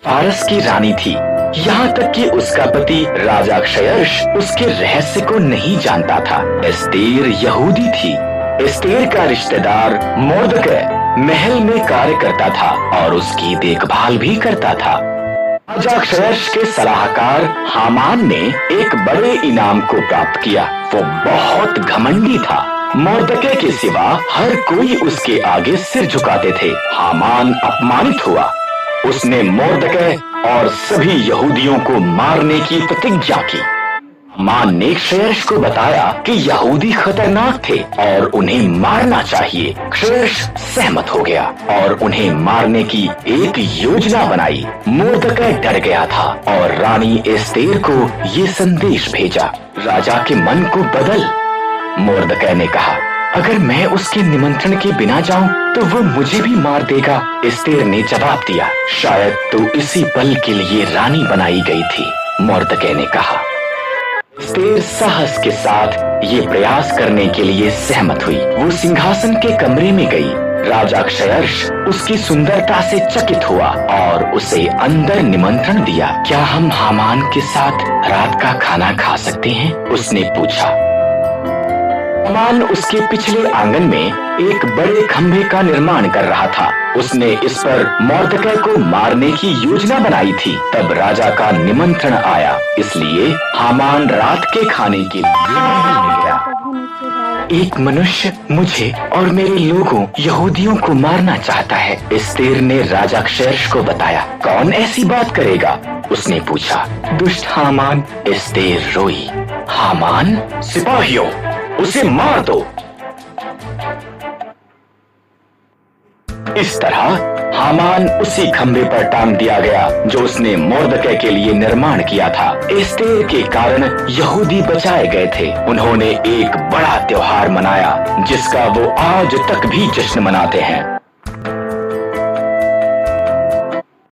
फारस की रानी थी। यहाँ तक कि उसका पति राजा क्षयर्ष उसके रहस्य को नहीं जानता था। एस्तेर यहूदी थी। एस्तेर का रिश्तेदार मोर्दकै महल में कार्य करता था और उसकी देखभाल भी करता था। राजा क्षयर्ष के सलाहकार हामान ने एक बड़े इनाम को प्राप्त किया। वो बहुत घमंडी था। मोर्दकै के सिवा हर कोई उसके आगे सिर झुकाते थे। हामान अपमानित हुआ। उसने मोर्दकै और सभी यहूदियों को मारने की प्रतिज्ञा की। हामान ने क्षयर्ष को बताया कि यहूदी खतरनाक थे और उन्हें मारना चाहिए। क्षयर्ष सहमत हो गया और उन्हें मारने की एक योजना बनाई। मोर्दकै डर गया था और रानी एस्तेर को ये संदेश भेजा, राजा के मन को बदल। मोर्दकै ने कहा, अगर मैं उसके निमंत्रण के बिना जाऊं तो वो मुझे भी मार देगा। एस्तेर ने जवाब दिया, शायद तो इसी पल के लिए रानी बनाई गई थी। मोर्दकै ने कहा। एस्तेर साहस के साथ ये प्रयास करने के लिए सहमत हुई। वो सिंहासन के कमरे में गई। राजा क्षयर्ष उसकी सुंदरता से चकित हुआ और उसे अंदर निमंत्रण दिया। क्या हम हामान के साथ रात का खाना खा सकते हैं? उसने पूछा। हामान उसके पिछले आंगन में एक बड़े खंभे का निर्माण कर रहा था। उसने इस पर मोर्दकै को मारने की योजना बनाई थी। तब राजा का निमंत्रण आया, इसलिए हामान रात के खाने के लिए महल में गया। एक मनुष्य मुझे और मेरे लोगों यहूदियों को मारना चाहता है, एस्तेर ने राजा क्षयर्ष को बताया। कौन ऐसी बात करेगा? उसने पूछा। दुष्ट हामान। एस्तेर रोई। हामान, सिपाहियों, उसे मार दो। इस तरह हामान उसी खंभे पर टांग दिया गया जो उसने मोर्दकै के लिए निर्माण किया था। एस्तेर के कारण यहूदी बचाए गए थे। उन्होंने एक बड़ा त्योहार मनाया जिसका वो आज तक भी जश्न मनाते हैं।